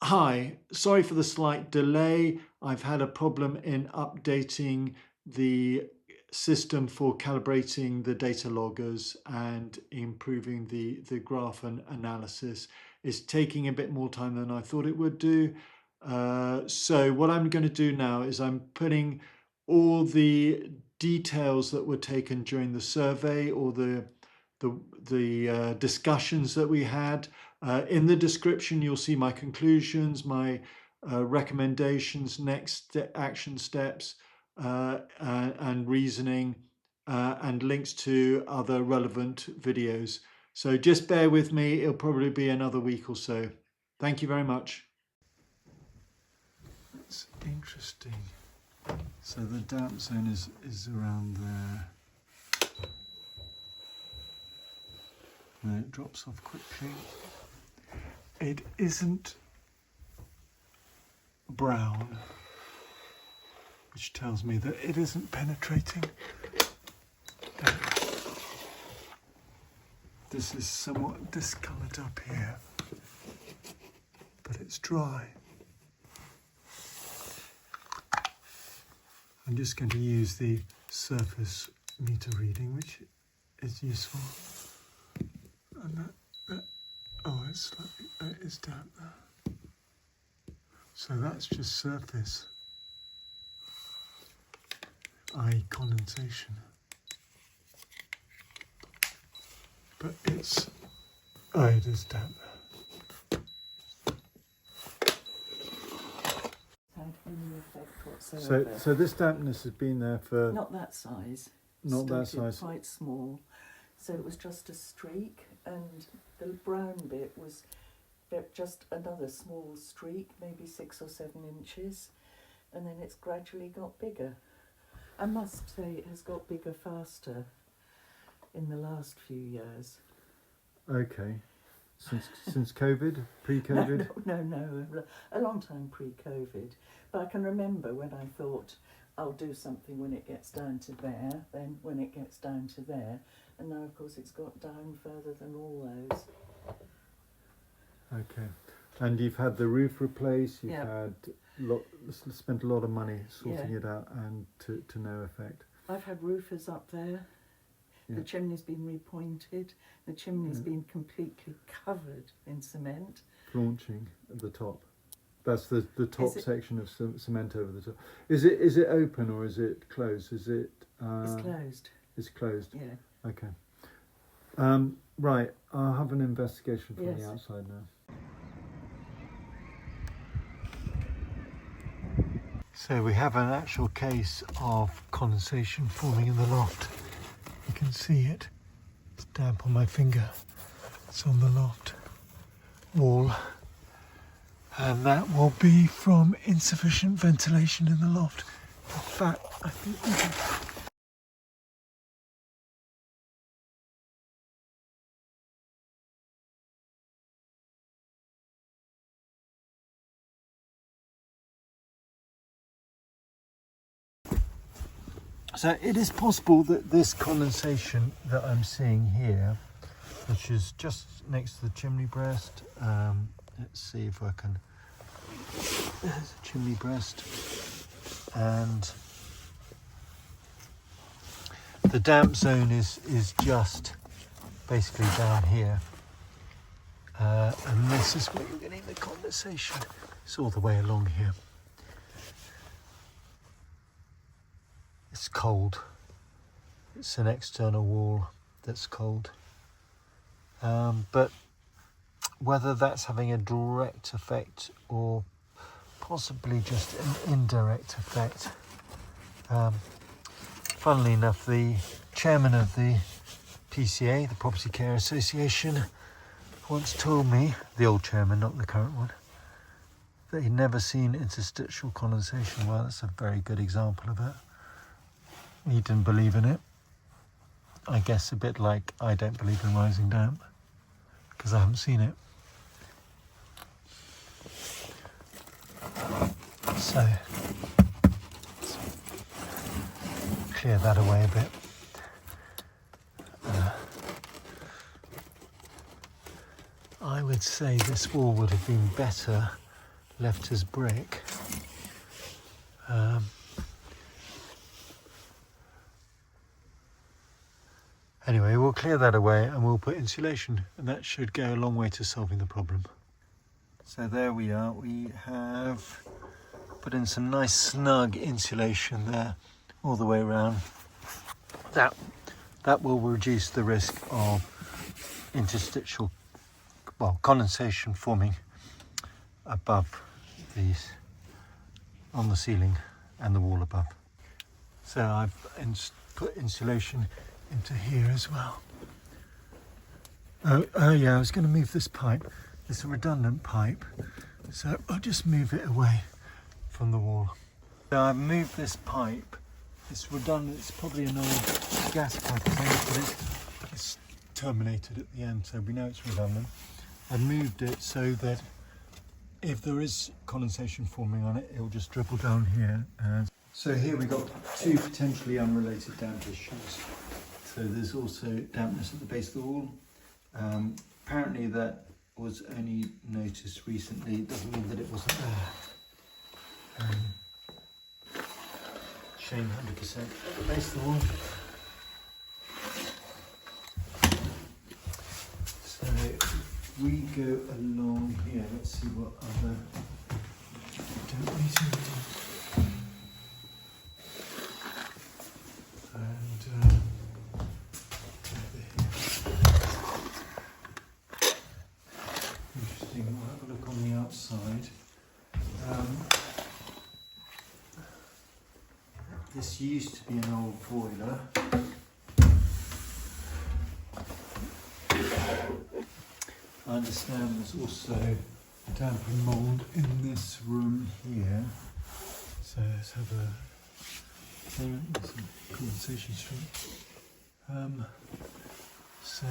Hi, sorry for the slight delay. I've had a problem in updating the system for calibrating the data loggers and improving the graph and analysis. It's taking a bit more time than I thought it would do. So what I'm going to do now is I'm putting all the details that were taken during the survey or the discussions that we had. In the description, you'll see my conclusions, my recommendations, next action steps, and reasoning, and links to other relevant videos. So just bear with me. It'll probably be another week or so. Thank you very much. It's interesting. So the damp zone is around there. And it drops off quickly. It isn't brown, which tells me that it isn't penetrating. This is somewhat discoloured up here, but it's dry. I'm just going to use the surface meter reading, which is useful. And it is damp there. So that's just surface, i.e. condensation. But it is damp there. So this dampness has been there for... Not that size. Not that size. Quite small. So it was just a streak, and the brown bit was just another small streak, maybe 6 or 7 inches, and then it's gradually got bigger. I must say it has got bigger faster in the last few years. Okay. Since COVID? Pre-COVID? No, a long time pre-COVID. But I can remember when I thought, I'll do something when it gets down to there, then when it gets down to there, and now of course it's got down further than all those. Okay. And you've had the roof replaced, you've had spent a lot of money sorting it out, and to no effect. I've had roofers up there. The chimney's been repointed. The chimney's been completely covered in cement. Flaunching at the top. That's the top section of cement over the top. Is it open or is it closed? Is it? It's closed. It's closed. Yeah. Okay. Right. I'll have an investigation from the outside now. So we have an actual case of condensation forming in the loft. You can see it. It's damp on my finger. It's on the loft wall. And that will be from insufficient ventilation in the loft. In fact, I think we can... So it is possible that this condensation that I'm seeing here, which is just next to the chimney breast, let's see if I can, there's a chimney breast, and the damp zone is just basically down here, and this is where you're getting the condensation. It's all the way along here. It's cold. It's an external wall that's cold. But whether that's having a direct effect or possibly just an indirect effect. Funnily enough, the chairman of the PCA, the Property Care Association, once told me, the old chairman, not the current one, that he'd never seen interstitial condensation. Well, that's a very good example of it. He didn't believe in it. I guess a bit like I don't believe in rising damp, because I haven't seen it. So, let's clear that away a bit. I would say this wall would have been better left as brick. Anyway, we'll clear that away and we'll put insulation, and that should go a long way to solving the problem. So there we are. We have put in some nice snug insulation there all the way around. That will reduce the risk of interstitial, well, condensation forming above these, on the ceiling and the wall above. So I've put insulation into here as well. Oh yeah, I was going to move this pipe. It's a redundant pipe, so I'll just move it away from the wall. So I've moved this pipe. It's redundant. It's probably an old gas pipe, I think, but it's terminated at the end, so we know it's redundant. I've moved it so that if there is condensation forming on it, it'll just dribble down here. So here we've got two potentially unrelated damp issues. So there's also dampness at the base of the wall. Apparently that was only noticed recently. It doesn't mean that it wasn't there. Showing 100% at the base of the wall. So we go along here. Let's see what other damp meters. Interesting. We'll have a look on the outside. This used to be an old boiler. I understand there's also damp and mould in this room here. So let's have some condensation stream. So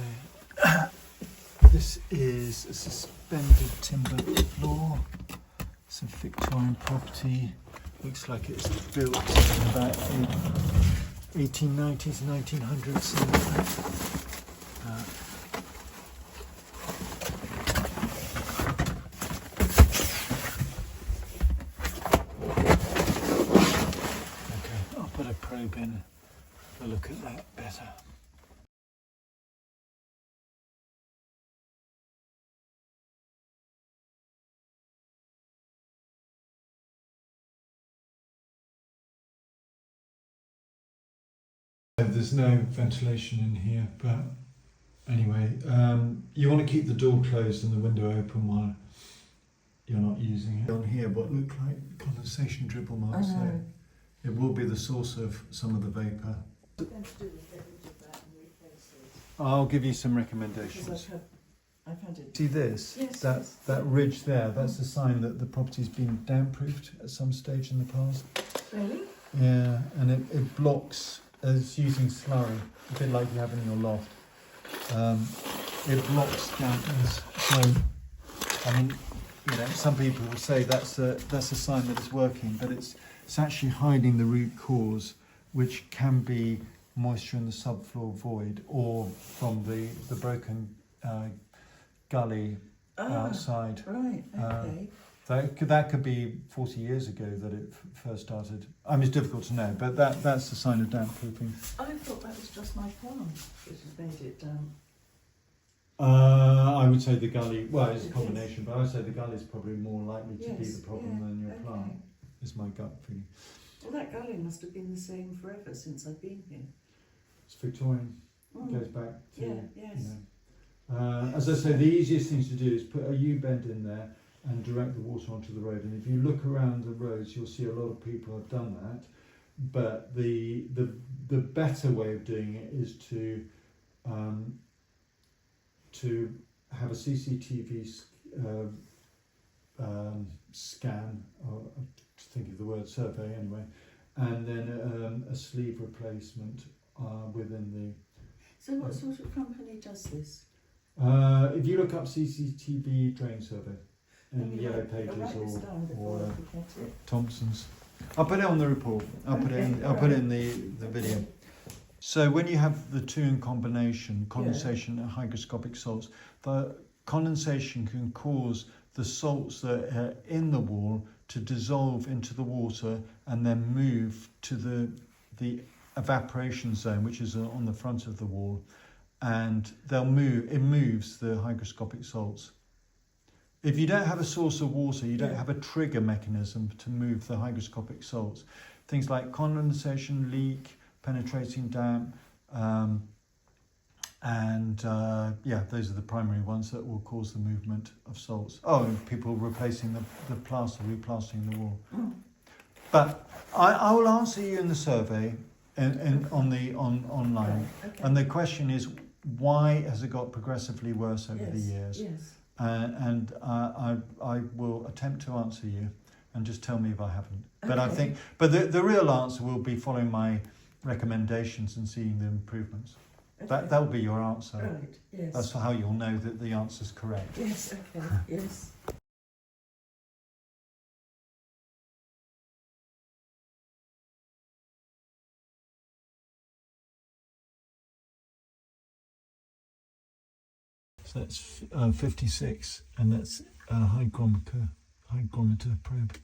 this is a suspended timber floor. It's a Victorian property. Looks like it's built in about 1890s, 1900s, something like that. Okay, I'll put a probe in to look at that better. There's no ventilation in here, but anyway, you want to keep the door closed and the window open while you're not using it. On here, what look like condensation dribble marks, so it will be the source of some of the vapour. I'll give you some recommendations. I found it. See this? Yes, That ridge there, that's a sign that the property's been damp-proofed at some stage in the past. Really? Yeah, and it blocks, as using slurry, a bit like you have in your loft. It blocks dampness. So, I mean, you know, some people will say that's a sign that it's working, but it's actually hiding the root cause, which can be moisture in the subfloor void or from the broken gully outside. Right, okay. That could be 40 years ago that it first started. I mean, it's difficult to know, but that's a sign of damp proofing. I thought that was just my plant that has made it damp. I would say the gully, well, it's a combination, but I would say the gully is probably more likely to be the problem than your plant, is my gut feeling. Well, that gully must have been the same forever since I've been here. It's Victorian. It goes back to, yes. you know. As I say, the easiest thing to do is put a U-bend in there and direct the water onto the road. And if you look around the roads, you'll see a lot of people have done that. But the better way of doing it is to have a CCTV scan, or think of the word survey anyway, and then a sleeve replacement within the. So what sort of company does this? If you look up CCTV drain survey in the Yellow Pages or Thompson's, I'll put it on the report. I'll put it in the video. So when you have the two in combination, condensation and hygroscopic salts, condensation can cause the salts that are in the wall to dissolve into the water and then move to the evaporation zone, which is on the front of the wall, and it moves the hygroscopic salts. If you don't have a source of water, you don't have a trigger mechanism to move the hygroscopic salts. Things like condensation, leak, penetrating damp, those are the primary ones that will cause the movement of salts. Oh, and people replacing the plaster, replastering the wall. But I will answer you in the survey online. Okay. And the question is, why has it got progressively worse over the years? Yes. I will attempt to answer you, and just tell me if I haven't. But Okay. I think, the real answer will be following my recommendations and seeing the improvements. Okay. That will be your answer. Right. Yes. That's how you'll know that the answer's correct. Yes. Okay. Yes. So that's 56, and that's a hygrometer probe.